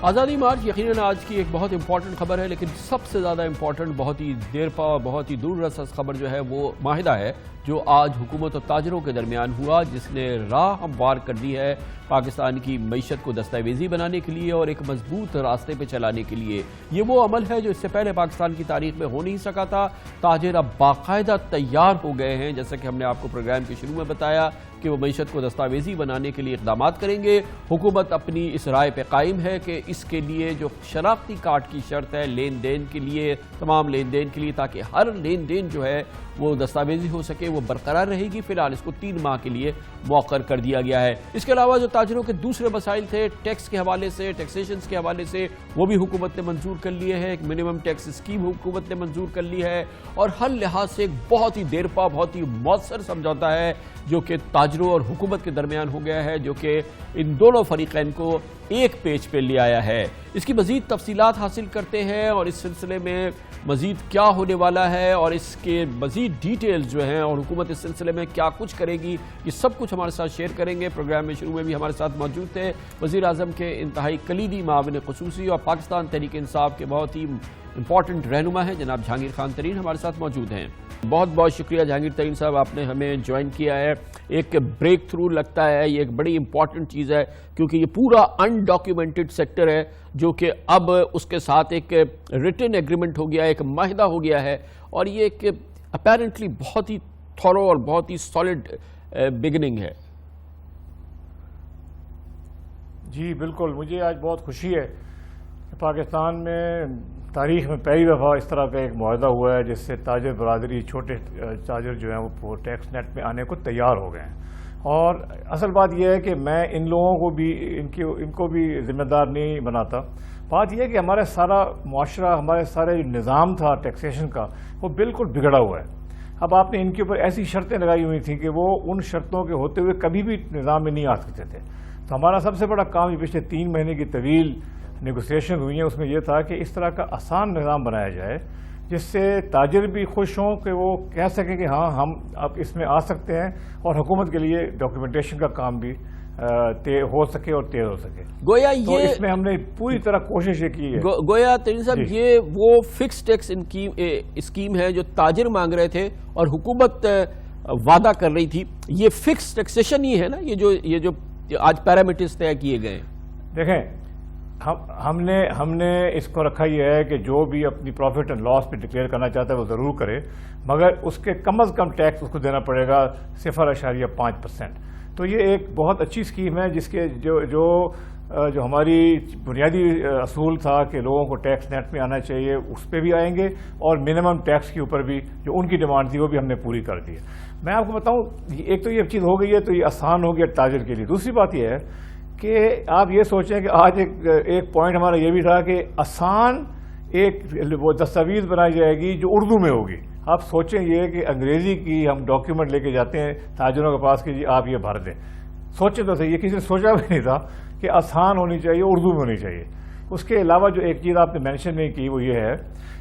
آزادی مارچ یقیناً آج کی ایک بہت امپورٹنٹ خبر ہے، لیکن سب سے زیادہ امپورٹنٹ بہت ہی دیر پا بہت ہی دور رس خبر جو ہے وہ معاہدہ ہے جو آج حکومت اور تاجروں کے درمیان ہوا، جس نے راہ ہموار کر دی ہے پاکستان کی معیشت کو دستاویزی بنانے کے لیے اور ایک مضبوط راستے پہ چلانے کے لیے۔ یہ وہ عمل ہے جو اس سے پہلے پاکستان کی تاریخ میں ہو نہیں سکا تھا۔ تاجر اب باقاعدہ تیار ہو گئے ہیں، جیسا کہ ہم نے آپ کو پروگرام کے شروع میں بتایا کہ وہ معیشت کو دستاویزی بنانے کے لیے اقدامات کریں گے۔ حکومت اپنی اس رائے پہ قائم ہے کہ اس کے لیے جو شناختی کارڈ کی شرط ہے لین دین کے لیے، تمام لین دین کے لیے، تاکہ ہر لین دین جو ہے وہ دستاویزی ہو سکے، وہ برقرار رہے گی۔ فی الحال اس کو 3 ماہ کے لیے مؤخر کر دیا گیا ہے۔ اس کے علاوہ جو تاجروں کے دوسرے مسائل تھے ٹیکس کے حوالے سے، ٹیکسیشنز کے حوالے سے، وہ بھی حکومت نے منظور کر لیے ہیں۔ ایک منیمم ٹیکس اسکیم حکومت نے منظور کر لی ہے اور ہر لحاظ سے ایک بہت ہی دیر پا بہت ہی مؤثر سمجھوتا ہے جو کہ تاجروں اور حکومت کے درمیان ہو گیا ہے، جو کہ ان دونوں فریقین کو ایک پیج پہ لے آیا ہے۔ اس کی مزید تفصیلات حاصل کرتے ہیں اور اس سلسلے میں مزید کیا ہونے والا ہے اور اس کے مزید ڈیٹیلز جو ہیں اور حکومت اس سلسلے میں کیا کچھ کرے گی، یہ سب کچھ ہمارے ساتھ شیئر کریں گے۔ پروگرام میں شروع میں بھی ہمارے ساتھ موجود تھے وزیر اعظم کے انتہائی کلیدی معاون خصوصی اور پاکستان تحریک انصاف کے بہت ہی امپورٹنٹ رہنما ہیں جناب جہانگیر خان ترین، ہمارے ساتھ موجود ہیں۔ بہت بہت شکریہ جہانگیر ترین صاحب، آپ نے ہمیں جوائن کیا ہے۔ ایک بریک تھرو لگتا ہے، یہ ایک بڑی امپورٹنٹ چیز ہے کیونکہ یہ پورا انڈاکیومنٹڈ سیکٹر ہے جو کہ اب اس کے ساتھ ایک ریٹن ایگریمنٹ ہو گیا ہے، ایک معاہدہ ہو گیا ہے اور یہ ایک اپیرنٹلی بہت ہی تھورو اور بہت ہی سالڈ بگننگ ہے۔ جی بالکل، مجھے آج بہت خوشی ہے کہ پاکستان میں تاریخ میں پہلی دفعہ اس طرح کا ایک معاہدہ ہوا ہے جس سے تاجر برادری، چھوٹے تاجر جو ہیں وہ ٹیکس نیٹ میں آنے کو تیار ہو گئے ہیں۔ اور اصل بات یہ ہے کہ میں ان لوگوں کو بھی ان کو بھی ذمہ دار نہیں بناتا۔ بات یہ ہے کہ ہمارا سارا معاشرہ، ہمارے سارے جو نظام تھا ٹیکسیشن کا، وہ بالکل بگڑا ہوا ہے۔ اب آپ نے ان کے اوپر ایسی شرطیں لگائی ہوئی تھیں کہ وہ ان شرطوں کے ہوتے ہوئے کبھی بھی نظام میں نہیں آ سکتے تھے۔ تو ہمارا سب سے بڑا کام یہ پچھلے 3 مہینے کی طویل نیگوسیشن ہوئی ہیں، اس میں یہ تھا کہ اس طرح کا آسان نظام بنایا جائے جس سے تاجر بھی خوش ہوں کہ وہ کہہ سکیں کہ ہاں ہم اب اس میں آ سکتے ہیں، اور حکومت کے لیے ڈاکیومنٹیشن کا کام بھی ہو سکے اور تیز ہو سکے۔ گویا تو یہ اس میں ہم نے پوری طرح کوشش یہ کی ہے۔ گویا ترین صاحب یہ وہ فکس ٹیکس اسکیم ہے جو تاجر مانگ رہے تھے اور حکومت وعدہ کر رہی تھی، یہ فکس ٹیکسیشن ہی ہے نا، یہ جو آج پیرامیٹرز طے کیے گئے ہیں۔ دیکھیں ہم نے اس کو رکھا یہ ہے کہ جو بھی اپنی پروفٹ اینڈ لاس پہ ڈکلیئر کرنا چاہتا ہے وہ ضرور کرے، مگر اس کے کم از کم ٹیکس اس کو دینا پڑے گا 0.5%۔ تو یہ ایک بہت اچھی اسکیم ہے جس کے جو ہماری بنیادی اصول تھا کہ لوگوں کو ٹیکس نیٹ میں آنا چاہیے، اس پہ بھی آئیں گے، اور منیمم ٹیکس کے اوپر بھی جو ان کی ڈیمانڈ تھی وہ بھی ہم نے پوری کر دی ہے۔ میں آپ کو بتاؤں، ایک تو یہ چیز ہو گئی ہے تو یہ آسان ہو گیا تاجر کے لیے۔ دوسری بات یہ ہے کہ آپ یہ سوچیں کہ آج ایک پوائنٹ ہمارا یہ بھی تھا کہ آسان ایک وہ دستاویز بنائی جائے گی جو اردو میں ہوگی۔ آپ سوچیں یہ کہ انگریزی کی ہم ڈاکیومنٹ لے کے جاتے ہیں تاجروں کے پاس کہ جی آپ یہ بھر دیں، سوچیں تو صحیح، یہ کسی نے سوچا بھی نہیں تھا کہ آسان ہونی چاہیے، اردو میں ہونی چاہیے۔ اس کے علاوہ جو ایک چیز آپ نے مینشن نہیں کی وہ یہ ہے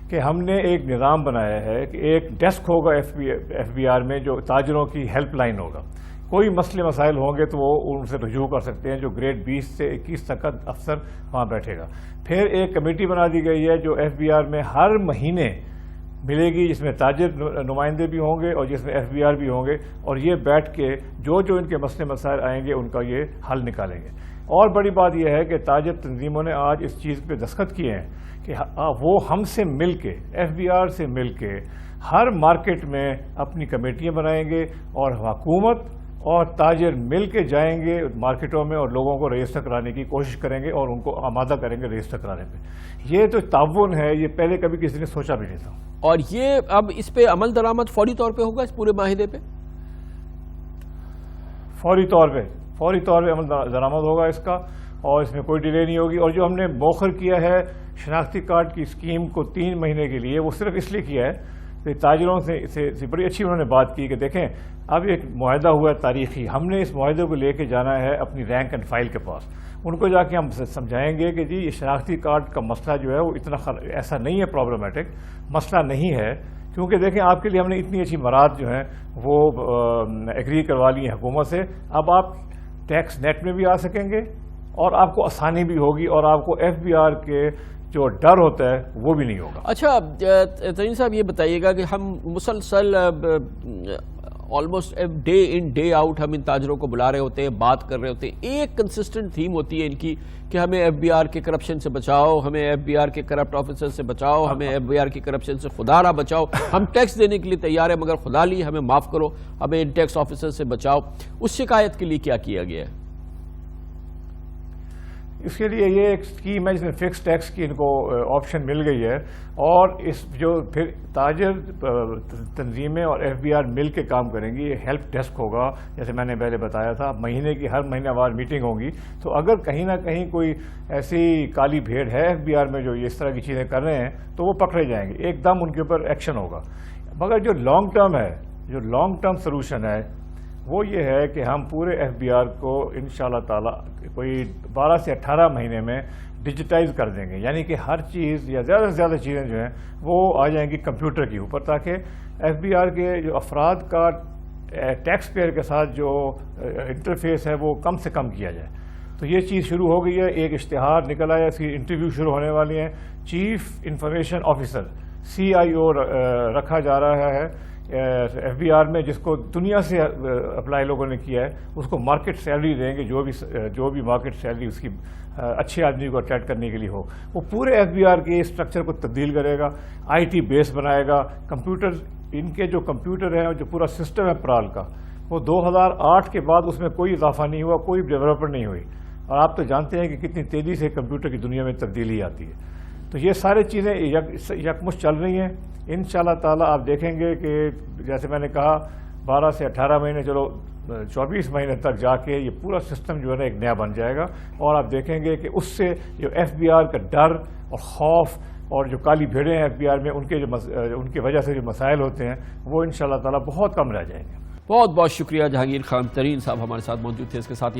کہ ہم نے ایک نظام بنایا ہے کہ ایک ڈیسک ہوگا ایف بی آر میں جو تاجروں کی ہیلپ لائن ہوگا۔ کوئی مسئلے مسائل ہوں گے تو وہ ان سے رجوع کر سکتے ہیں، جو گریڈ 20 سے 21 تک کا افسر وہاں بیٹھے گا۔ پھر ایک کمیٹی بنا دی گئی ہے جو ایف بی آر میں ہر مہینے ملے گی، جس میں تاجر نمائندے بھی ہوں گے اور جس میں ایف بی آر بھی ہوں گے، اور یہ بیٹھ کے جو ان کے مسئلے مسائل آئیں گے ان کا یہ حل نکالیں گے۔ اور بڑی بات یہ ہے کہ تاجر تنظیموں نے آج اس چیز پہ دستخط کیے ہیں کہ وہ ہم سے مل کے، ایف بی آر سے مل کے ہر مارکیٹ میں اپنی کمیٹیاں بنائیں گے، اور حکومت اور تاجر مل کے جائیں گے مارکیٹوں میں اور لوگوں کو رجسٹر کرانے کی کوشش کریں گے اور ان کو آمادہ کریں گے رجسٹر کرانے پہ۔ یہ تو تعاون ہے، یہ پہلے کبھی کسی نے سوچا بھی نہیں تھا۔ اور یہ اب اس پہ عمل درآمد فوری طور پہ ہوگا اس پورے معاہدے پہ؟ فوری طور پہ عمل درآمد ہوگا اس کا، اور اس میں کوئی ڈیلے نہیں ہوگی۔ اور جو ہم نے موخر کیا ہے شناختی کارڈ کی اسکیم کو 3 مہینے کے لیے، وہ صرف اس لیے کیا ہے کہ تاجروں سے بڑی اچھی انہوں نے بات کی کہ دیکھیں اب ایک معاہدہ ہوا ہے تاریخی، ہم نے اس معاہدے کو لے کے جانا ہے اپنی رینک اینڈ فائل کے پاس، ان کو جا کے ہم سمجھائیں گے کہ جی یہ شناختی کارڈ کا مسئلہ جو ہے وہ اتنا ایسا نہیں ہے، پرابلمٹک مسئلہ نہیں ہے، کیونکہ دیکھیں آپ کے لیے ہم نے اتنی اچھی مراد جو ہیں وہ ایگری کروا لی ہیں حکومت سے۔ اب آپ ٹیکس نیٹ میں بھی آ سکیں گے اور آپ کو آسانی بھی ہوگی اور آپ کو ایف بی آر کے جو ڈر ہوتا ہے وہ بھی نہیں ہوگا. اچھا ترین صاحب یہ بتائیے گا کہ ہم مسلسل almost day in day out ہم ان تاجروں کو بلا رہے ہوتے ہیں, بات کر رہے ہوتے ہیں, ایک کنسسٹنٹ تھیم ہوتی ہے ان کی کہ ہمیں ایف بی آر کے کرپشن سے بچاؤ, ہمیں ایف بی آر کے کرپٹ آفیسر سے بچاؤ, ہمیں ایف بی آر کی کرپشن سے خدا نہ بچاؤ, ہم ٹیکس دینے کے لیے تیار ہیں مگر خدا لی ہمیں معاف کرو, ہمیں ان ٹیکس آفیسر سے بچاؤ. اس شکایت کے لیے کیا کیا گیا ہے؟ اس کے لیے یہ ایک اسکیم ہے جس میں فکس ٹیکس کی ان کو آپشن مل گئی ہے, اور اس جو پھر تاجر تنظیمیں اور ایف بی آر مل کے کام کریں گی. یہ ہیلپ ڈیسک ہوگا جیسے میں نے پہلے بتایا تھا, مہینے کی ہر مہینہ وار میٹنگ ہوگی. تو اگر کہیں نہ کہیں کوئی ایسی کالی بھیڑ ہے ایف بی آر میں جو اس طرح کی چیزیں کر رہے ہیں تو وہ پکڑے جائیں گے, ایک دم ان کے اوپر ایکشن ہوگا. مگر جو لانگ ٹرم ہے, جو لانگ ٹرم سلوشن ہے وہ یہ ہے کہ ہم پورے ایف بی آر کو انشاءاللہ تعالی کوئی 12 سے 18 مہینے میں ڈیجیٹائز کر دیں گے. یعنی کہ ہر چیز یا زیادہ سے زیادہ چیزیں جو ہیں وہ آ جائیں گی کمپیوٹر کے اوپر, تاکہ ایف بی آر کے جو افراد کا ٹیکس پیئر کے ساتھ جو انٹرفیس ہے وہ کم سے کم کیا جائے. تو یہ چیز شروع ہو گئی ہے, ایک اشتہار نکل آیا, اس کی انٹرویو شروع ہونے والی ہیں. چیف انفارمیشن آفیسر CIO رکھا جا رہا ہے ایف بی آر میں, جس کو دنیا سے اپلائی لوگوں نے کیا ہے. اس کو مارکیٹ سیلری دیں گے, جو بھی مارکیٹ سیلری اس کی اچھے آدمی کو اٹریکٹ کرنے کے لیے ہو. وہ پورے ایف بی آر کے اسٹرکچر کو تبدیل کرے گا, IT بیس بنائے گا. کمپیوٹر, ان کے جو کمپیوٹر ہیں, جو پورا سسٹم ہے پرال کا, وہ 2008 کے بعد اس میں کوئی اضافہ نہیں ہوا, کوئی ڈیولپمنٹ نہیں ہوئی. اور آپ تو جانتے ہیں کہ کتنی تیزی سے کمپیوٹر کی دنیا میں تبدیلی آتی ہے. تو یہ ساری چیزیں یکمشت چل رہی ہیں. انشاءاللہ تعالی آپ دیکھیں گے کہ جیسے میں نے کہا 12 سے 18 مہینے, چلو 24 مہینے تک جا کے یہ پورا سسٹم جو ہے نا ایک نیا بن جائے گا. اور آپ دیکھیں گے کہ اس سے جو ایف بی آر کا ڈر اور خوف اور جو کالی بھیڑیں ہیں ایف بی آر میں, ان کی وجہ سے جو مسائل ہوتے ہیں وہ انشاءاللہ تعالی بہت کم رہ جائیں گے. بہت بہت شکریہ جہانگیر خان ترین صاحب ہمارے ساتھ موجود تھے. اس کے ساتھ